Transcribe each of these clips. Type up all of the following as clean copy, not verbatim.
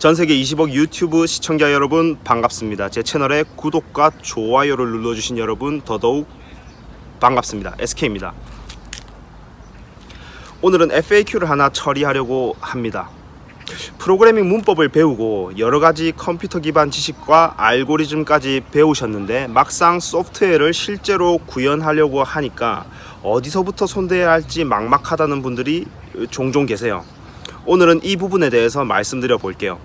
전세계 20억 유튜브 시청자 여러분 반갑습니다. 제 채널에 구독과 좋아요를 눌러주신 여러분 더더욱 반갑습니다. SK입니다. 오늘은 FAQ를 하나 처리하려고 합니다. 프로그래밍 문법을 배우고 여러가지 컴퓨터 기반 지식과 알고리즘까지 배우셨는데 막상 소프트웨어를 실제로 구현하려고 하니까 어디서부터 손대야 할지 막막하다는 분들이 종종 계세요. 오늘은 이 부분에 대해서 말씀드려 볼게요.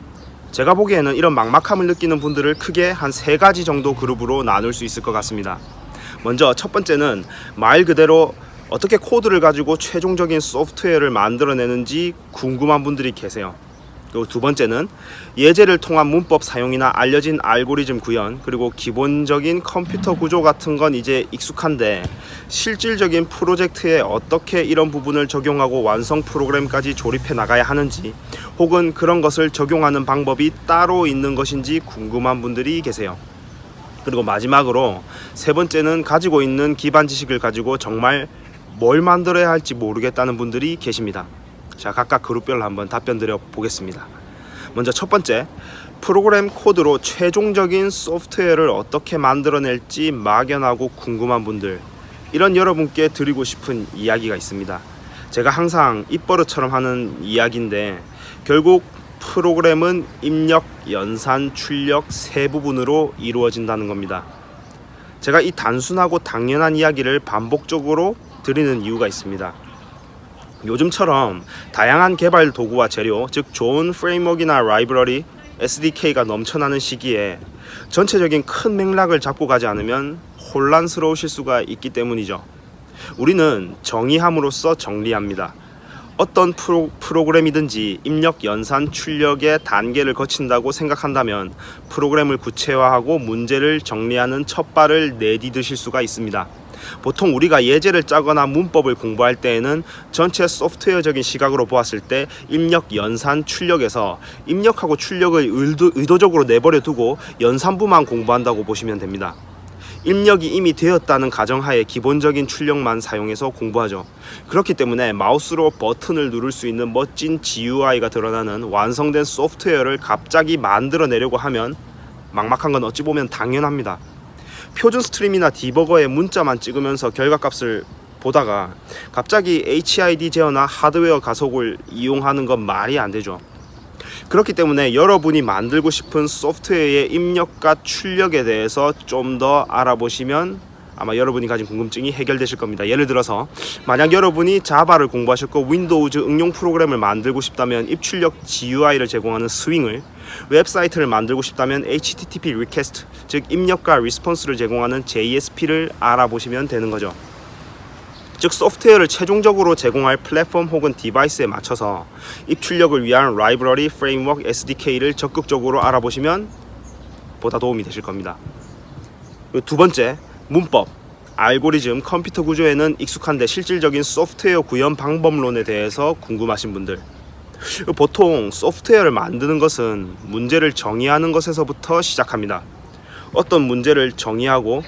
제가 보기에는 이런 막막함을 느끼는 분들을 크게 한 3가지 정도 그룹으로 나눌 수 있을 것 같습니다. 먼저 첫 번째는 말 그대로 어떻게 코드를 가지고 최종적인 소프트웨어를 만들어내는지 궁금한 분들이 계세요. 그리고 두 번째는 예제를 통한 문법 사용이나 알려진 알고리즘 구현, 그리고 기본적인 컴퓨터 구조 같은 건 이제 익숙한데 실질적인 프로젝트에 어떻게 이런 부분을 적용하고 완성 프로그램까지 조립해 나가야 하는지, 혹은 그런 것을 적용하는 방법이 따로 있는 것인지 궁금한 분들이 계세요. 그리고 마지막으로 세 번째는 가지고 있는 기반 지식을 가지고 정말 뭘 만들어야 할지 모르겠다는 분들이 계십니다. 자, 각각 그룹별로 한번 답변 드려 보겠습니다. 먼저 첫 번째, 프로그램 코드로 최종적인 소프트웨어를 어떻게 만들어낼지 막연하고 궁금한 분들, 이런 여러분께 드리고 싶은 이야기가 있습니다. 제가 항상 입버릇처럼 하는 이야기인데 결국 프로그램은 입력, 연산, 출력 세 부분으로 이루어진다는 겁니다. 제가 이 단순하고 당연한 이야기를 반복적으로 드리는 이유가 있습니다. 요즘처럼 다양한 개발 도구와 재료, 즉 좋은 프레임워크나 라이브러리, SDK가 넘쳐나는 시기에 전체적인 큰 맥락을 잡고 가지 않으면 혼란스러우실 수가 있기 때문이죠. 우리는 정의함으로써 정리합니다. 어떤 프로그램이든지 입력, 연산, 출력의 단계를 거친다고 생각한다면 프로그램을 구체화하고 문제를 정리하는 첫 발을 내디드실 수가 있습니다. 보통 우리가 예제를 짜거나 문법을 공부할 때에는 전체 소프트웨어적인 시각으로 보았을 때 입력, 연산, 출력에서 입력하고 출력을 의도적으로 내버려 두고 연산부만 공부한다고 보시면 됩니다. 입력이 이미 되었다는 가정하에 기본적인 출력만 사용해서 공부하죠. 그렇기 때문에 마우스로 버튼을 누를 수 있는 멋진 GUI가 드러나는 완성된 소프트웨어를 갑자기 만들어내려고 하면 막막한 건 어찌 보면 당연합니다. 표준 스트림이나 디버거에 문자만 찍으면서 결과값을 보다가 갑자기 HID 제어나 하드웨어 가속을 이용하는 건 말이 안 되죠. 그렇기 때문에 여러분이 만들고 싶은 소프트웨어의 입력과 출력에 대해서 좀 더 알아보시면 아마 여러분이 가진 궁금증이 해결되실 겁니다. 예를 들어서 만약 여러분이 자바를 공부하셨고 윈도우즈 응용 프로그램을 만들고 싶다면 입출력 GUI를 제공하는 스윙을, 웹사이트를 만들고 싶다면 HTTP 리퀘스트, 즉 입력과 리스폰스를 제공하는 JSP를 알아보시면 되는 거죠. 즉 소프트웨어를 최종적으로 제공할 플랫폼 혹은 디바이스에 맞춰서 입출력을 위한 라이브러리, 프레임워크, SDK를 적극적으로 알아보시면 보다 도움이 되실 겁니다. 두 번째, 문법, 알고리즘, 컴퓨터 구조에는 익숙한데 실질적인 소프트웨어 구현 방법론에 대해서 궁금하신 분들, 보통 소프트웨어를 만드는 것은 문제를 정의하는 것에서부터 시작합니다. 어떤 문제를 정의하고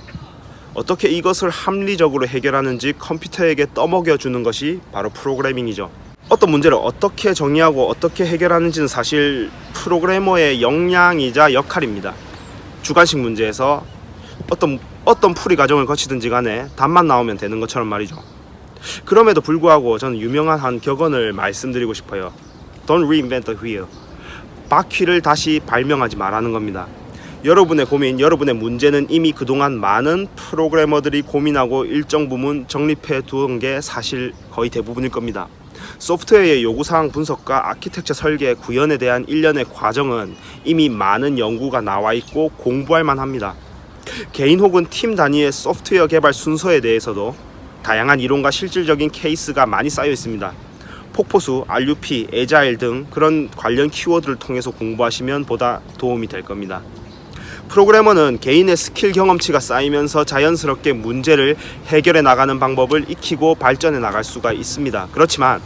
어떻게 이것을 합리적으로 해결하는지 컴퓨터에게 떠먹여주는 것이 바로 프로그래밍이죠. 어떤 문제를 어떻게 정의하고 어떻게 해결하는지는 사실 프로그래머의 역량이자 역할입니다. 주관식 문제에서 어떤 풀이 과정을 거치든지 간에 답만 나오면 되는 것처럼 말이죠. 그럼에도 불구하고 저는 유명한 한 격언을 말씀드리고 싶어요. Don't reinvent the wheel. 바퀴를 다시 발명하지 말라는 겁니다. 여러분의 고민, 여러분의 문제는 이미 그동안 많은 프로그래머들이 고민하고 일정 부분 정립해 두은 게 사실 거의 대부분일 겁니다. 소프트웨어의 요구사항 분석과 아키텍처 설계, 구현에 대한 일련의 과정은 이미 많은 연구가 나와 있고 공부할 만합니다. 개인 혹은 팀 단위의 소프트웨어 개발 순서에 대해서도 다양한 이론과 실질적인 케이스가 많이 쌓여 있습니다. 폭포수, RUP, 에자일 등 그런 관련 키워드를 통해서 공부하시면 보다 도움이 될 겁니다. 프로그래머는 개인의 스킬 경험치가 쌓이면서 자연스럽게 문제를 해결해 나가는 방법을 익히고 발전해 나갈 수가 있습니다. 그렇지만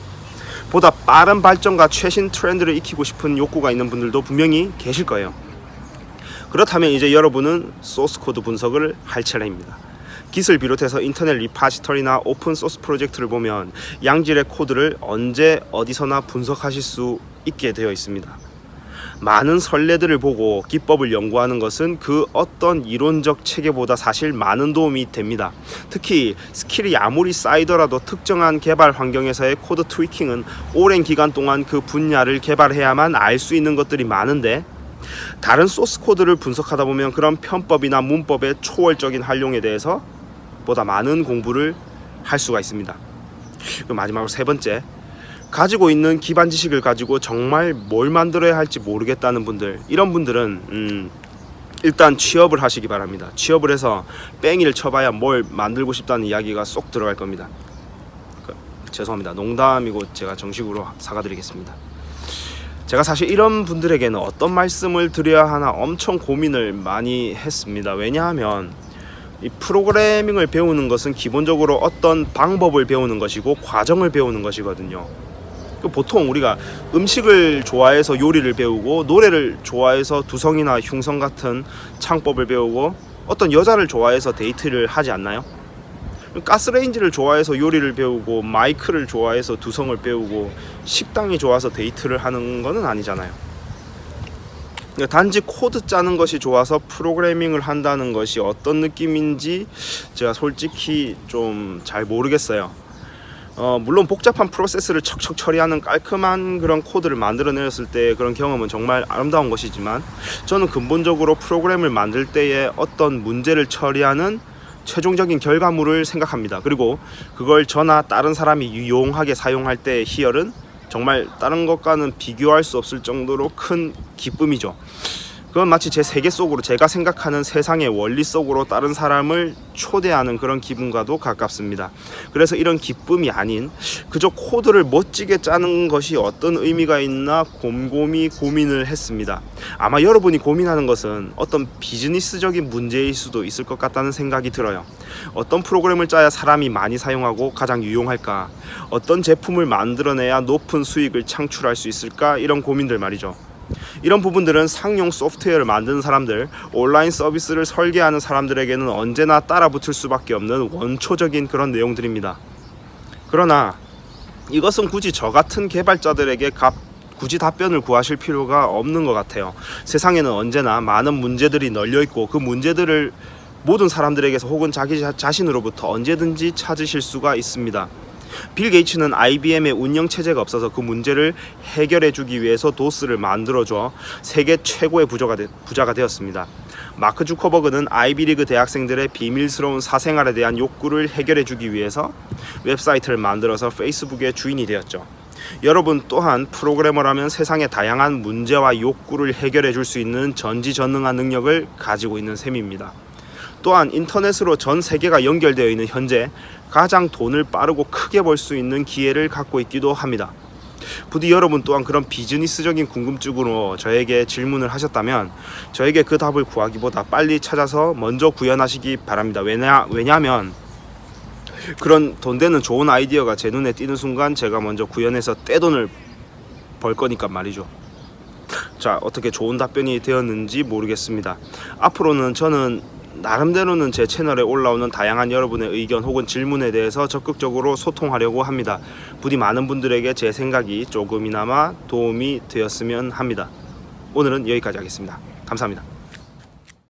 보다 빠른 발전과 최신 트렌드를 익히고 싶은 욕구가 있는 분들도 분명히 계실 거예요. 그렇다면 이제 여러분은 소스코드 분석을 할 차례입니다. 깃을 비롯해서 인터넷 리파지터리나 오픈소스 프로젝트를 보면 양질의 코드를 언제 어디서나 분석하실 수 있게 되어 있습니다. 많은 선례들을 보고 기법을 연구하는 것은 그 어떤 이론적 체계보다 사실 많은 도움이 됩니다. 특히 스킬이 아무리 쌓이더라도 특정한 개발 환경에서의 코드 트위킹은 오랜 기간 동안 그 분야를 개발해야만 알 수 있는 것들이 많은데, 다른 소스 코드를 분석하다 보면 그런 편법이나 문법의 초월적인 활용에 대해서 보다 많은 공부를 할 수가 있습니다. 그리고 마지막으로 세 번째, 가지고 있는 기반 지식을 가지고 정말 뭘 만들어야 할지 모르겠다는 분들, 이런 분들은 일단 취업을 하시기 바랍니다. 취업을 해서 뺑이를 쳐봐야 뭘 만들고 싶다는 이야기가 쏙 들어갈 겁니다. 죄송합니다. 농담이고 제가 정식으로 사과드리겠습니다. 제가 사실 이런 분들에게는 어떤 말씀을 드려야 하나 엄청 고민을 많이 했습니다. 왜냐하면 이 프로그래밍을 배우는 것은 기본적으로 어떤 방법을 배우는 것이고 과정을 배우는 것이거든요. 보통 우리가 음식을 좋아해서 요리를 배우고, 노래를 좋아해서 두성이나 흉성 같은 창법을 배우고, 어떤 여자를 좋아해서 데이트를 하지 않나요? 가스레인지를 좋아해서 요리를 배우고, 마이크를 좋아해서 두성을 배우고, 식당이 좋아서 데이트를 하는 것은 아니잖아요. 단지 코드 짜는 것이 좋아서 프로그래밍을 한다는 것이 어떤 느낌인지 제가 솔직히 좀 잘 모르겠어요. 물론 복잡한 프로세스를 척척 처리하는 깔끔한 그런 코드를 만들어내었을 때 그런 경험은 정말 아름다운 것이지만, 저는 근본적으로 프로그램을 만들 때에 어떤 문제를 처리하는 최종적인 결과물을 생각합니다. 그리고 그걸 저나 다른 사람이 유용하게 사용할 때의 희열은 정말 다른 것과는 비교할 수 없을 정도로 큰 기쁨이죠. 그건 마치 제 세계 속으로, 제가 생각하는 세상의 원리 속으로 다른 사람을 초대하는 그런 기분과도 가깝습니다. 그래서 이런 기쁨이 아닌 그저 코드를 멋지게 짜는 것이 어떤 의미가 있나 곰곰이 고민을 했습니다. 아마 여러분이 고민하는 것은 어떤 비즈니스적인 문제일 수도 있을 것 같다는 생각이 들어요. 어떤 프로그램을 짜야 사람이 많이 사용하고 가장 유용할까? 어떤 제품을 만들어내야 높은 수익을 창출할 수 있을까? 이런 고민들 말이죠. 이런 부분들은 상용 소프트웨어를 만드는 사람들, 온라인 서비스를 설계하는 사람들에게는 언제나 따라붙을 수밖에 없는 원초적인 그런 내용들입니다. 그러나 이것은 굳이 저 같은 개발자들에게 굳이 답변을 구하실 필요가 없는 것 같아요. 세상에는 언제나 많은 문제들이 널려있고, 그 문제들을 모든 사람들에게서 혹은 자기 자신으로부터 언제든지 찾으실 수가 있습니다. 빌 게이츠는 IBM의 운영 체제가 없어서 그 문제를 해결해 주기 위해서 도스를 만들어줘 세계 최고의 부자가 되었습니다. 마크 주커버그는 아이비리그 대학생들의 비밀스러운 사생활에 대한 욕구를 해결해 주기 위해서 웹사이트를 만들어서 페이스북의 주인이 되었죠. 여러분 또한 프로그래머라면 세상의 다양한 문제와 욕구를 해결해 줄 수 있는 전지전능한 능력을 가지고 있는 셈입니다. 또한 인터넷으로 전 세계가 연결되어 있는 현재 가장 돈을 빠르고 크게 벌 수 있는 기회를 갖고 있기도 합니다. 부디 여러분 또한 그런 비즈니스적인 궁금증으로 저에게 질문을 하셨다면 저에게 그 답을 구하기보다 빨리 찾아서 먼저 구현하시기 바랍니다. 왜냐하면 그런 돈 되는 좋은 아이디어가 제 눈에 띄는 순간 제가 먼저 구현해서 떼돈을 벌 거니까 말이죠. 자, 어떻게 좋은 답변이 되었는지 모르겠습니다. 앞으로는 저는 나름대로는 제 채널에 올라오는 다양한 여러분의 의견 혹은 질문에 대해서 적극적으로 소통하려고 합니다. 부디 많은 분들에게 제 생각이 조금이나마 도움이 되었으면 합니다. 오늘은 여기까지 하겠습니다. 감사합니다.